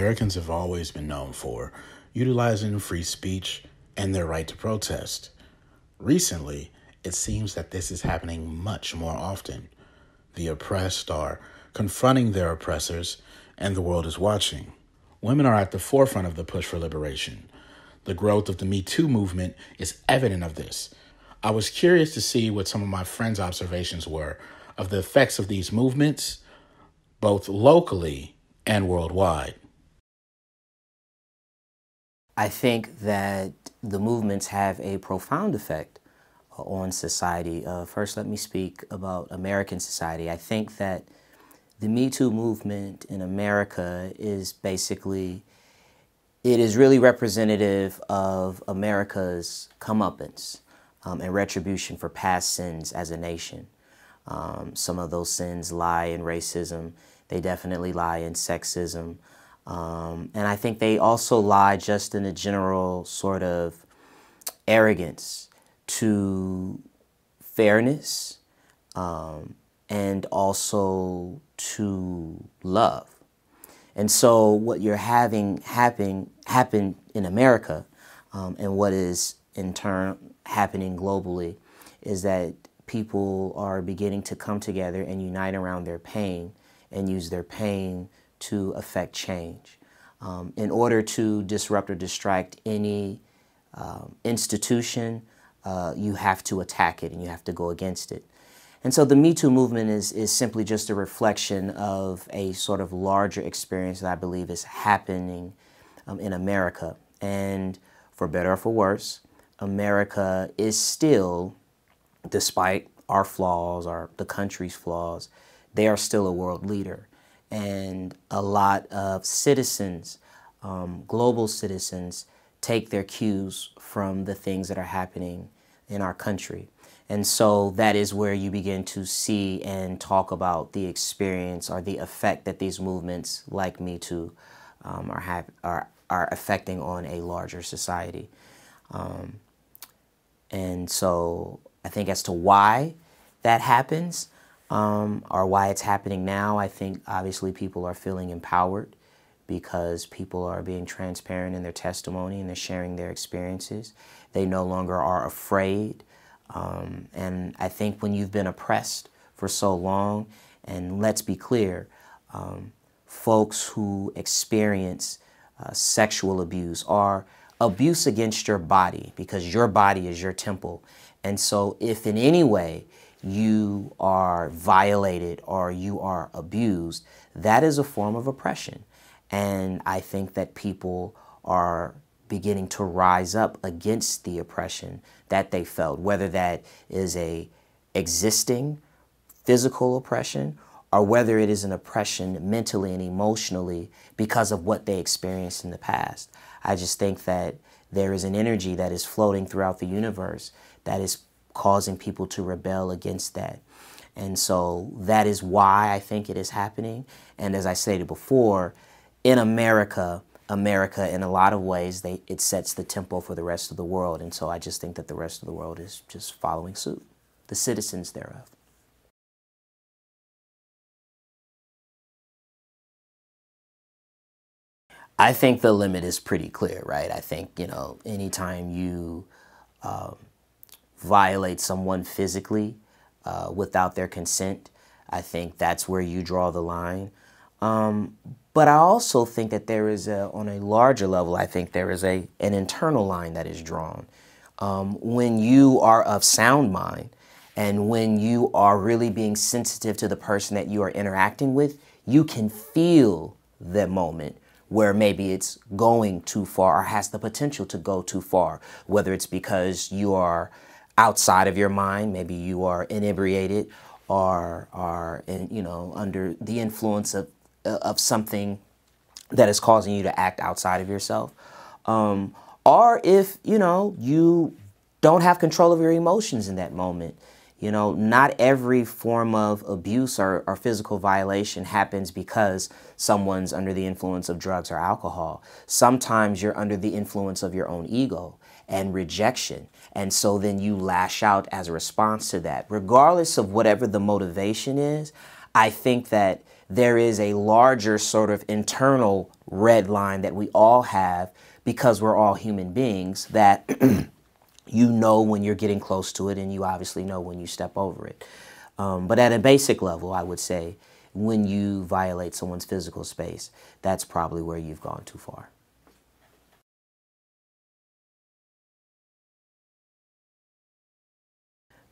Americans have always been known for utilizing free speech and their right to protest. Recently, it seems that this is happening much more often. The oppressed are confronting their oppressors, and the world is watching. Women are at the forefront of the push for liberation. The growth of the Me Too movement is evident of this. I was curious to see what some of my friends' observations were of the effects of these movements, both locally and worldwide. I think that the movements have a profound effect on society. First, let me speak about American society. I think that the Me Too movement in America is basically, it is really representative of America's comeuppance and retribution for past sins as a nation. Some of those sins lie in racism. They definitely lie in sexism. And I think they also lie just in a general sort of arrogance to fairness and also to love. And so what you're having happen in America and what is in turn happening globally is that people are beginning to come together and unite around their pain and use their pain to affect change. In order to disrupt or distract any institution, you have to attack it and you have to go against it. And so the Me Too movement is simply just a reflection of a sort of larger experience that I believe is happening in America. And for better or for worse, America is still, despite our flaws, the country's flaws, they are still a world leader. And a lot of citizens, global citizens, take their cues from the things that are happening in our country. And so that is where you begin to see and talk about the experience or the effect that these movements like Me Too are affecting on a larger society. And so I think as to why that happens or why it's happening now, I think obviously people are feeling empowered because people are being transparent in their testimony and they're sharing their experiences. They no longer are afraid. And I think when you've been oppressed for so long, and let's be clear, folks who experience sexual abuse or abuse against your body, because your body is your temple. And so if in any way you are violated or you are abused, that is a form of oppression. And I think that people are beginning to rise up against the oppression that they felt, whether that is a existing physical oppression or whether it is an oppression mentally and emotionally because of what they experienced in the past. I just think that there is an energy that is floating throughout the universe that is causing people to rebel against that. And so that is why I think it is happening. And as I stated before, in America in a lot of ways, it sets the tempo for the rest of the world. And so I just think that the rest of the world is just following suit, the citizens thereof. I think the limit is pretty clear, right? I think, anytime you violate someone physically without their consent, I think that's where you draw the line. But I also think that there is, on a larger level, I think there is an internal line that is drawn. When you are of sound mind and when you are really being sensitive to the person that you are interacting with, you can feel the moment where maybe it's going too far or has the potential to go too far, whether it's because you are outside of your mind, maybe you are inebriated or are under the influence of something that is causing you to act outside of yourself. Or if, you don't have control of your emotions in that moment. Not every form of abuse or physical violation happens because someone's under the influence of drugs or alcohol. Sometimes you're under the influence of your own ego and rejection. And so then you lash out as a response to that. Regardless of whatever the motivation is, I think that there is a larger sort of internal red line that we all have because we're all human beings that you know when you're getting close to it, and you obviously know when you step over it. But at a basic level, I would say when you violate someone's physical space, that's probably where you've gone too far.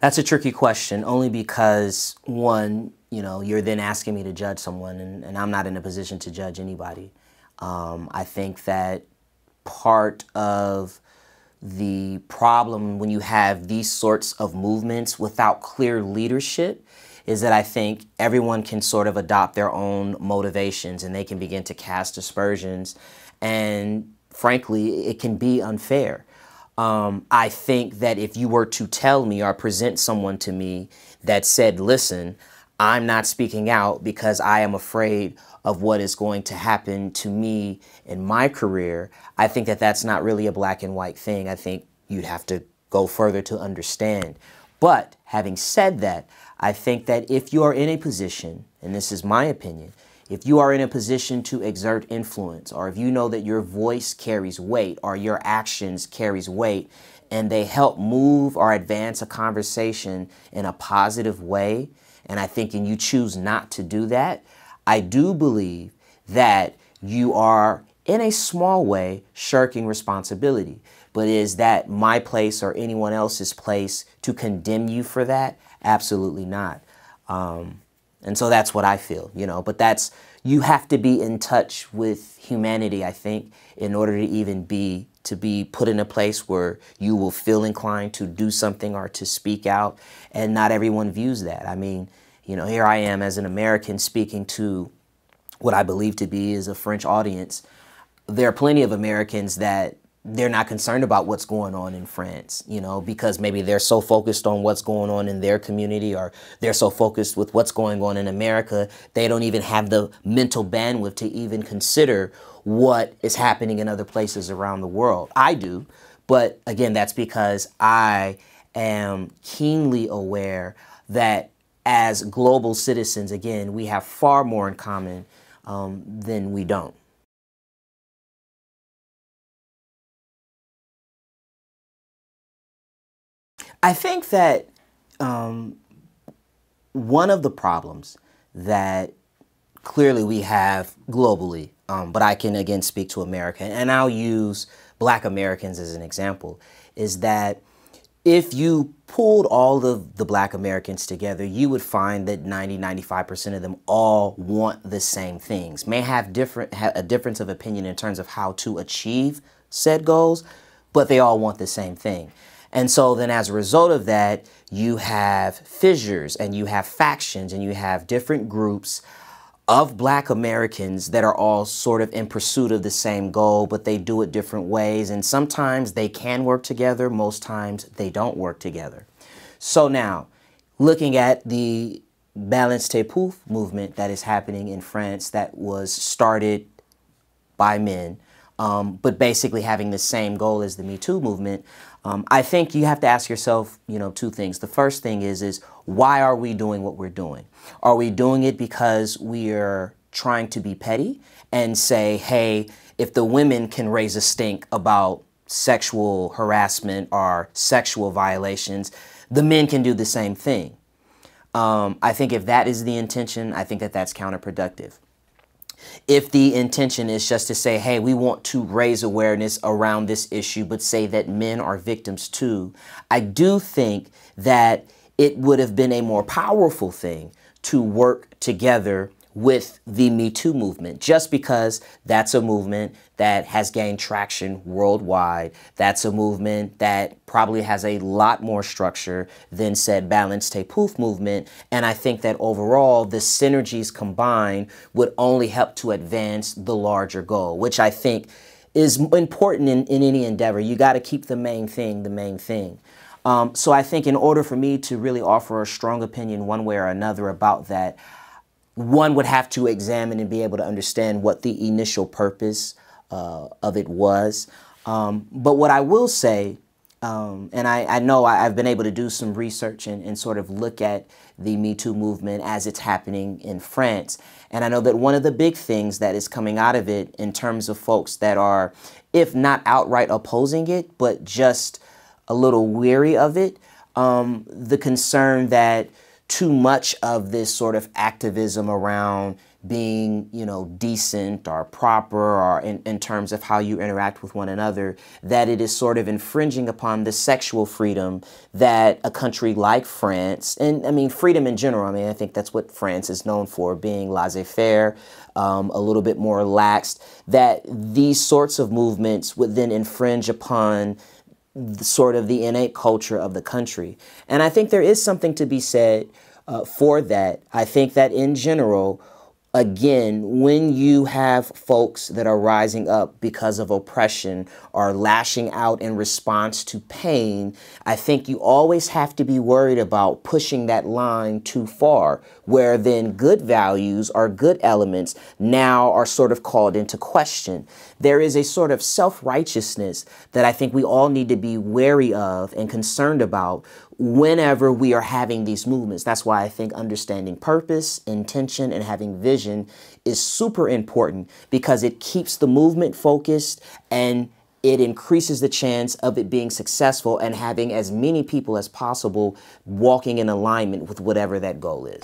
That's a tricky question, only because, one, you're then asking me to judge someone, and I'm not in a position to judge anybody. I think that part of the problem when you have these sorts of movements without clear leadership is that I think everyone can sort of adopt their own motivations, and they can begin to cast aspersions, and frankly, it can be unfair. I think that if you were to tell me or present someone to me that said, listen, I'm not speaking out because I am afraid of what is going to happen to me in my career, I think that that's not really a black and white thing. I think you'd have to go further to understand. But having said that, I think that if you are in a position, and this is my opinion, if you are in a position to exert influence, or if you know that your voice carries weight or your actions carries weight, and they help move or advance a conversation in a positive way, and you choose not to do that, I do believe that you are, in a small way, shirking responsibility. But is that my place or anyone else's place to condemn you for that? Absolutely not. And so that's what I feel, but you have to be in touch with humanity, I think, in order to even be put in a place where you will feel inclined to do something or to speak out. And not everyone views that. I mean, here I am as an American speaking to what I believe to be is a French audience. There are plenty of Americans that they're not concerned about what's going on in France, because maybe they're so focused on what's going on in their community, or they're so focused with what's going on in America, they don't even have the mental bandwidth to even consider what is happening in other places around the world. I do, but again, that's because I am keenly aware that as global citizens, again, we have far more in common than we don't. I think that one of the problems that clearly we have globally, but I can again speak to America, and I'll use Black Americans as an example, is that if you pulled all of the Black Americans together, you would find that 95% of them all want the same things, may have a difference of opinion in terms of how to achieve said goals, but they all want the same thing. And so then as a result of that, you have fissures and you have factions and you have different groups of Black Americans that are all sort of in pursuit of the same goal, but they do it different ways. And sometimes they can work together. Most times they don't work together. So now, looking at the depuis movement that is happening in France that was started by men, but basically having the same goal as the Me Too movement, I think you have to ask yourself, two things. The first thing is why are we doing what we're doing? Are we doing it because we are trying to be petty and say, hey, if the women can raise a stink about sexual harassment or sexual violations, the men can do the same thing? I think if that is the intention, I think that that's counterproductive. If the intention is just to say, hey, we want to raise awareness around this issue, but say that men are victims too, I do think that it would have been a more powerful thing to work together with the Me Too movement, just because that's a movement that has gained traction worldwide. That's a movement that probably has a lot more structure than said depuis movement. And I think that overall, the synergies combined would only help to advance the larger goal, which I think is important in any endeavor. You got to keep the main thing the main thing. So I think in order for me to really offer a strong opinion one way or another about that, one would have to examine and be able to understand what the initial purpose of it was. But what I will say And I know I've been able to do some research and sort of look at the Me Too movement as it's happening in France. And I know that one of the big things that is coming out of it in terms of folks that are, if not outright opposing it, but just a little weary of it, the concern that too much of this sort of activism around being, decent or proper or in terms of how you interact with one another, that it is sort of infringing upon the sexual freedom that a country like France, and I mean freedom in general, I think that's what France is known for, being laissez-faire, a little bit more relaxed, that these sorts of movements would then infringe upon sort of the innate culture of the country. And I think there is something to be said for that. I think that in general, again, when you have folks that are rising up because of oppression or lashing out in response to pain, I think you always have to be worried about pushing that line too far, where then good values or good elements now are sort of called into question. There is a sort of self-righteousness that I think we all need to be wary of and concerned about whenever we are having these movements. That's why I think understanding purpose, intention, and having vision is super important, because it keeps the movement focused and it increases the chance of it being successful and having as many people as possible walking in alignment with whatever that goal is.